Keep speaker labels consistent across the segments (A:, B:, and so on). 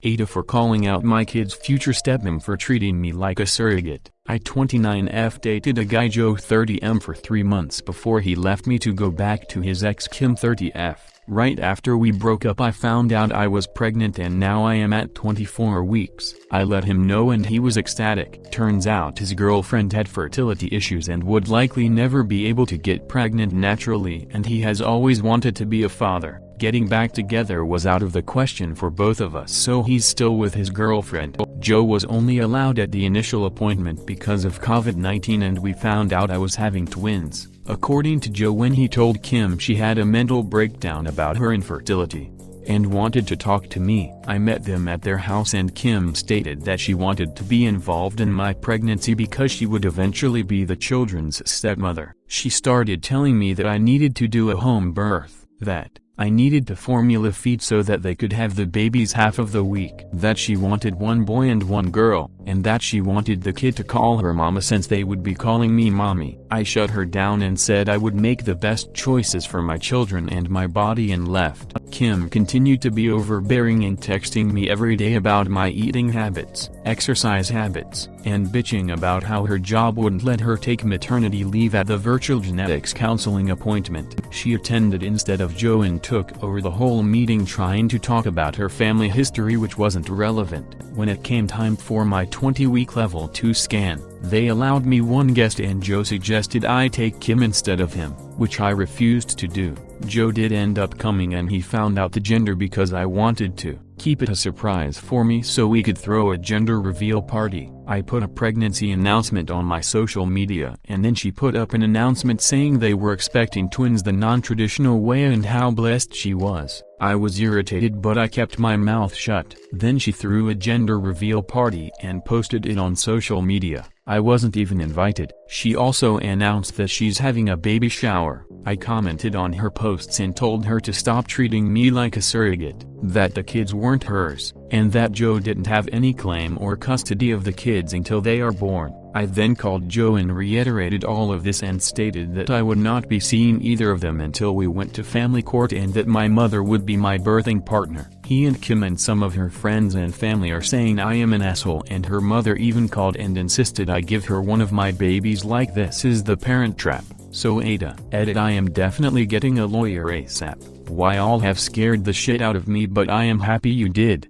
A: AITA for calling out my kid's future stepmom for treating me like a surrogate. I 29F dated a guy Joe 30M for 3 months before he left me to go back to his ex Kim 30F. Right after we broke up I found out I was pregnant and now I am at 24 weeks. I let him know and he was ecstatic. Turns out his girlfriend had fertility issues and would likely never be able to get pregnant naturally, and he has always wanted to be a father. Getting back together was out of the question for both of us, so he's still with his girlfriend. Joe was only allowed at the initial appointment because of COVID-19 and we found out I was having twins. According to Joe, when he told Kim she had a mental breakdown about her infertility and wanted to talk to me, I met them at their house and Kim stated that she wanted to be involved in my pregnancy because she would eventually be the children's stepmother. She started telling me that I needed to do a home birth, that I needed to formula feed so that they could have the babies half of the week, that she wanted one boy and one girl, and that she wanted the kid to call her mama since they would be calling me mommy. I shut her down and said I would make the best choices for my children and my body and left. Kim continued to be overbearing and texting me every day about my eating habits, exercise habits, and bitching about how her job wouldn't let her take maternity leave at the virtual genetics counseling appointment she attended instead of Joe, and took over the whole meeting trying to talk about her family history, which wasn't relevant. When it came time for my 20-week level 2 scan, they allowed me one guest and Joe suggested I take Kim instead of him, which I refused to do. Joe did end up coming and he found out the gender because I wanted to keep it a surprise for me so we could throw a gender reveal party. I put a pregnancy announcement on my social media and then she put up an announcement saying they were expecting twins the non-traditional way and how blessed she was. I was irritated but I kept my mouth shut. Then she threw a gender reveal party and posted it on social media. I wasn't even invited. She also announced that she's having a baby shower. I commented on her posts and told her to stop treating me like a surrogate, that the kids weren't hers, and that Joe didn't have any claim or custody of the kids until they are born. I then called Joe and reiterated all of this and stated that I would not be seeing either of them until we went to family court and that my mother would be my birthing partner. He and Kim and some of her friends and family are saying I am an asshole, and her mother even called and insisted I give her one of my babies, like this is the parent trap. So AITA, edit, I am definitely getting a lawyer ASAP. Why all have scared the shit out of me, but I am happy you did.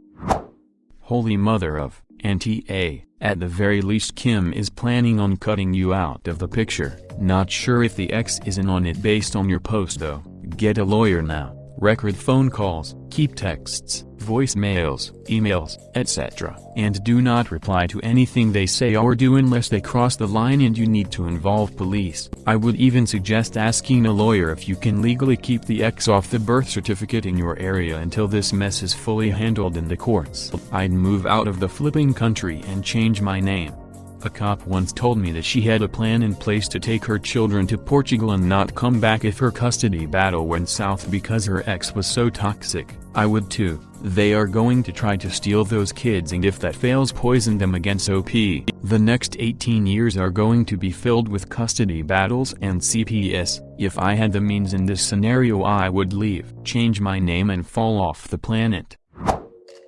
A: Holy mother of NTA. At the very least Kim is planning on cutting you out of the picture. Not sure if the ex is in on it based on your post though. Get a lawyer now. Record phone calls, keep texts, voicemails, emails, etc. And do not reply to anything they say or do unless they cross the line and you need to involve police. I would even suggest asking a lawyer if you can legally keep the ex off the birth certificate in your area until this mess is fully handled in the courts. I'd move out of the flipping country and change my name. A cop once told me that she had a plan in place to take her children to Portugal and not come back if her custody battle went south because her ex was so toxic. I would too. They are going to try to steal those kids, and if that fails, poison them against OP. The next 18 years are going to be filled with custody battles and CPS. If I had the means in this scenario I would leave, change my name and fall off the planet.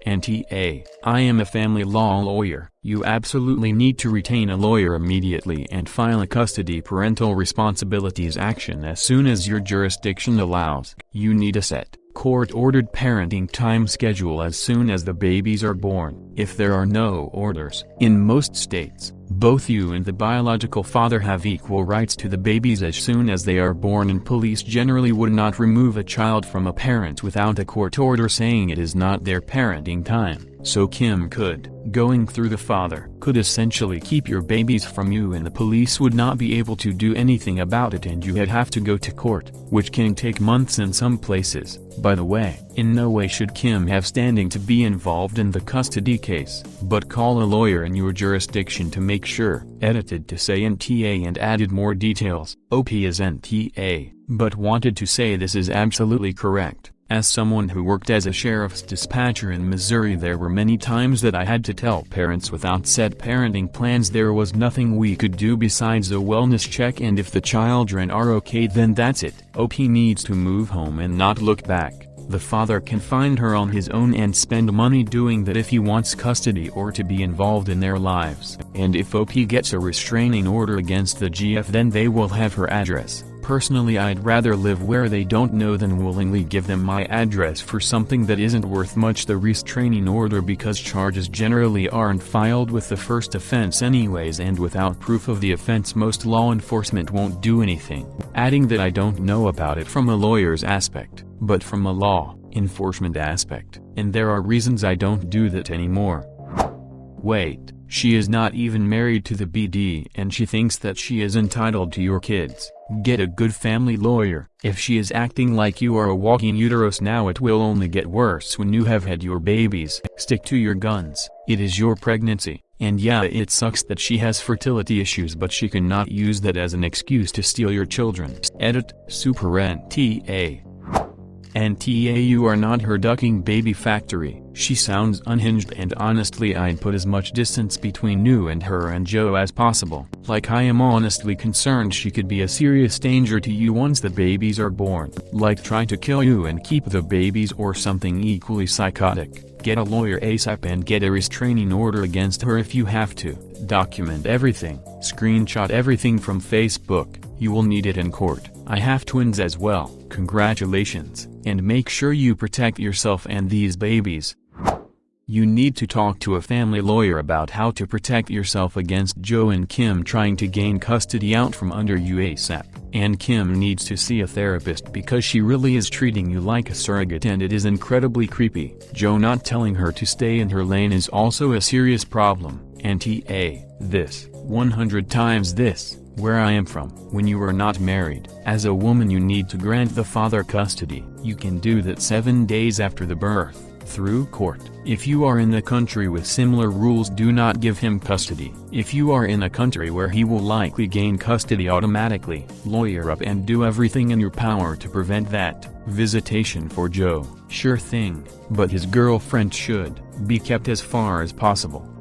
A: NTA, I am a family law lawyer. You absolutely need to retain a lawyer immediately and file a custody parental responsibilities action as soon as your jurisdiction allows. You need a set, court-ordered parenting time schedule as soon as the babies are born. If there are no orders, in most states, both you and the biological father have equal rights to the babies as soon as they are born, and police generally would not remove a child from a parent without a court order saying it is not their parenting time. So Kim could, going through the father, could essentially keep your babies from you and the police would not be able to do anything about it and you'd have to go to court, which can take months in some places. By the way, in no way should Kim have standing to be involved in the custody case, but call a lawyer in your jurisdiction to make sure. Edited to say NTA and added more details. OP is NTA, but wanted to say this is absolutely correct. As someone who worked as a sheriff's dispatcher in Missouri, there were many times that I had to tell parents without set parenting plans there was nothing we could do besides a wellness check, and if the children are okay then that's it. OP needs to move home and not look back. The father can find her on his own and spend money doing that if he wants custody or to be involved in their lives. And if OP gets a restraining order against the GF, then they will have her address. Personally, I'd rather live where they don't know than willingly give them my address for something that isn't worth much the restraining order, because charges generally aren't filed with the first offense anyways, and without proof of the offense most law enforcement won't do anything. Adding that I don't know about it from a lawyer's aspect, but from a law enforcement aspect, and there are reasons I don't do that anymore. Wait, she is not even married to the BD and she thinks that she is entitled to your kids. Get a good family lawyer. If she is acting like you are a walking uterus now, it will only get worse when you have had your babies. Stick to your guns. It is your pregnancy. And yeah, it sucks that she has fertility issues, but she cannot use that as an excuse to steal your children. Edit, Super NTA. NTA, you are not her ducking baby factory. She sounds unhinged, and honestly I'd put as much distance between you and her and Joe as possible. Like, I am honestly concerned she could be a serious danger to you once the babies are born. Like, try to kill you and keep the babies or something equally psychotic. Get a lawyer ASAP and get a restraining order against her if you have to. Document everything. Screenshot everything from Facebook. You will need it in court. I have twins as well. Congratulations. And make sure you protect yourself and these babies. You need to talk to a family lawyer about how to protect yourself against Joe and Kim trying to gain custody out from under you ASAP. And Kim needs to see a therapist because she really is treating you like a surrogate, and it is incredibly creepy. Joe not telling her to stay in her lane is also a serious problem. NTA, this, 100 times this. Where I am from, when you are not married, as a woman you need to grant the father custody. You can do that 7 days after the birth, through court. If you are in the country with similar rules, do not give him custody. If you are in a country where he will likely gain custody automatically, lawyer up and do everything in your power to prevent that. Visitation for Joe, sure thing, but his girlfriend should be kept as far as possible.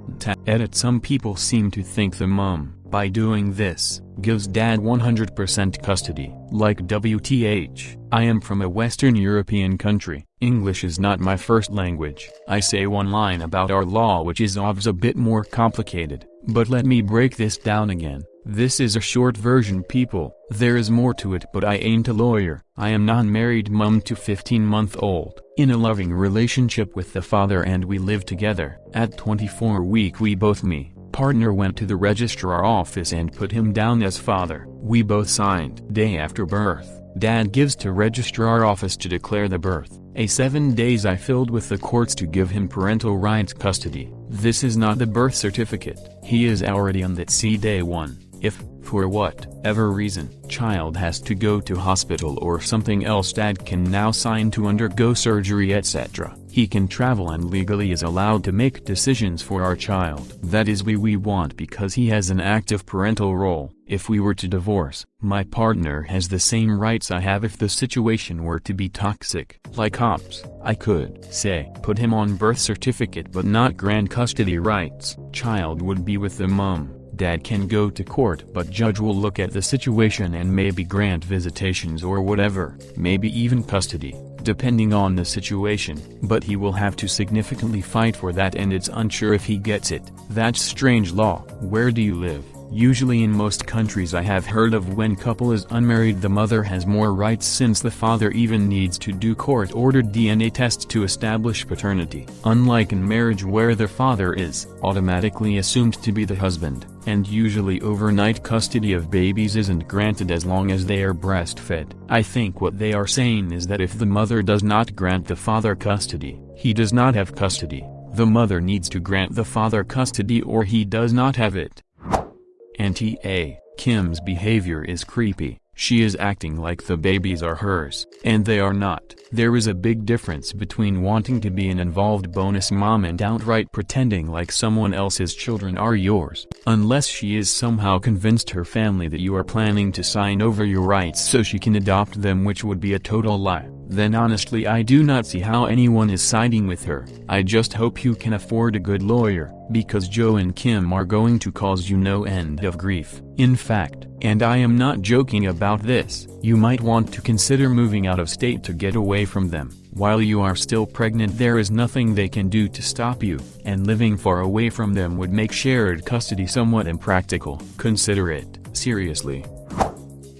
A: Edit, some people seem to think the mom, by doing this, gives dad 100% custody. Like WTH, I am from a Western European country. English is not my first language. I say one line about our law which is obviously a bit more complicated, but let me break this down again. This is a short version, people. There is more to it, but I ain't a lawyer. I am non-married mom to 15-month-old, in a loving relationship with the father, and we live together. At 24-week we both partner went to the registrar office and put him down as father. We both signed. Day after birth, dad gives to registrar office to declare the birth. A 7 days I filled with the courts to give him parental rights custody. This is not the birth certificate. He is already on that day one. If, for whatever reason, child has to go to hospital or something else, dad can now sign to undergo surgery etc. He can travel and legally is allowed to make decisions for our child. That is we want, because he has an active parental role. If we were to divorce, my partner has the same rights I have. If the situation were to be toxic, like ops, I could say put him on birth certificate but not grant custody rights. Child would be with the mom. Dad can go to court, but judge will look at the situation and maybe grant visitations or whatever, maybe even custody, depending on the situation, but he will have to significantly fight for that, and it's unsure if he gets it. That's strange law. Where do you live? Usually in most countries I have heard of, when couple is unmarried the mother has more rights, since the father even needs to do court-ordered DNA tests to establish paternity. Unlike in marriage where the father is automatically assumed to be the husband, and usually overnight custody of babies isn't granted as long as they are breastfed. I think what they are saying is that if the mother does not grant the father custody, he does not have custody. The mother needs to grant the father custody or he does not have it. NTA, Kim's behavior is creepy. She is acting like the babies are hers, and they are not. There is a big difference between wanting to be an involved bonus mom and outright pretending like someone else's children are yours. Unless she is somehow convinced her family that you are planning to sign over your rights so she can adopt them, which would be a total lie, then honestly I do not see how anyone is siding with her. I just hope you can afford a good lawyer, because Joe and Kim are going to cause you no end of grief. In fact, and I am not joking about this, you might want to consider moving out of state to get away from them. While you are still pregnant, there is nothing they can do to stop you, and living far away from them would make shared custody somewhat impractical. Consider it seriously.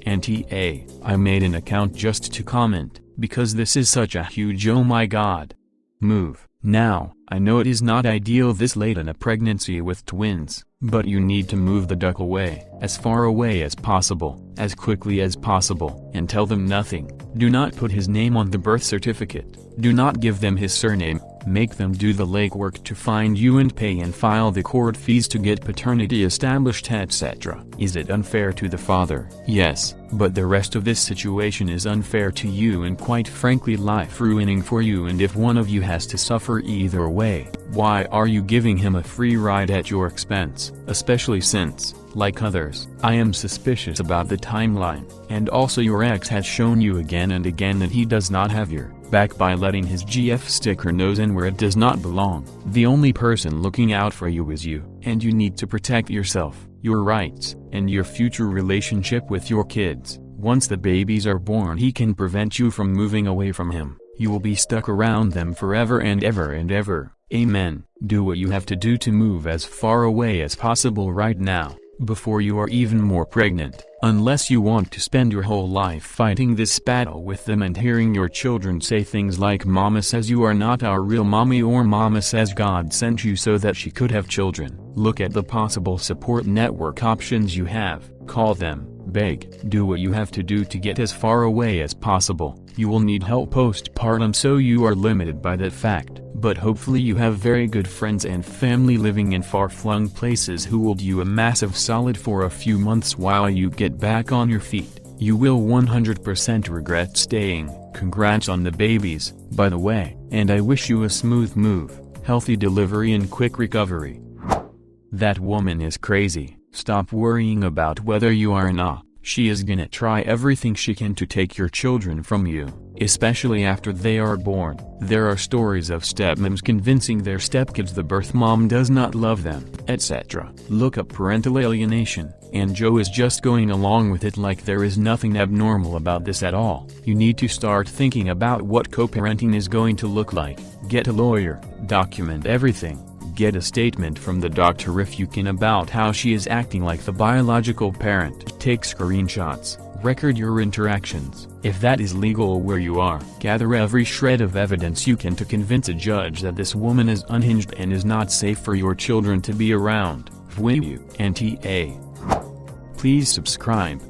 A: NTA, I made an account just to comment, because this is such a huge oh my god move. Now, I know it is not ideal this late in a pregnancy with twins, but you need to move the duck away, as far away as possible, as quickly as possible, and tell them nothing. Do not put his name on the birth certificate, do not give them his surname, make them do the legwork to find you and pay and file the court fees to get paternity established, etc. Is it unfair to the father? Yes, but the rest of this situation is unfair to you and quite frankly life-ruining for you, and if one of you has to suffer either way, why are you giving him a free ride at your expense? Especially since, like others, I am suspicious about the timeline, and also your ex has shown you again and again that he does not have your back by letting his GF stick her nose in where it does not belong. The only person looking out for you is you, and you need to protect yourself, your rights, and your future relationship with your kids. Once the babies are born, he can prevent you from moving away from him. You will be stuck around them forever and ever and ever. Amen. Do what you have to do to move as far away as possible right now, before you are even more pregnant, unless you want to spend your whole life fighting this battle with them and hearing your children say things like "Mama says you are not our real mommy," or "Mama says God sent you so that she could have children." Look at the possible support network options you have, call them, beg, do what you have to do to get as far away as possible. You will need help postpartum, so you are limited by that fact, but hopefully you have very good friends and family living in far-flung places who will do you a massive solid for a few months while you get back on your feet. You will 100% regret staying. Congrats on the babies, by the way, and I wish you a smooth move, healthy delivery and quick recovery. That woman is crazy. Stop worrying about whether you are or not. She is gonna try everything she can to take your children from you, especially after they are born. There are stories of stepmoms convincing their stepkids the birth mom does not love them, etc. Look up parental alienation, and Joe is just going along with it like there is nothing abnormal about this at all. You need to start thinking about what co-parenting is going to look like. Get a lawyer, document everything. Get a statement from the doctor if you can about how she is acting like the biological parent. Take screenshots, record your interactions. If that is legal where you are, gather every shred of evidence you can to convince a judge that this woman is unhinged and is not safe for your children to be around. NTA. Please subscribe.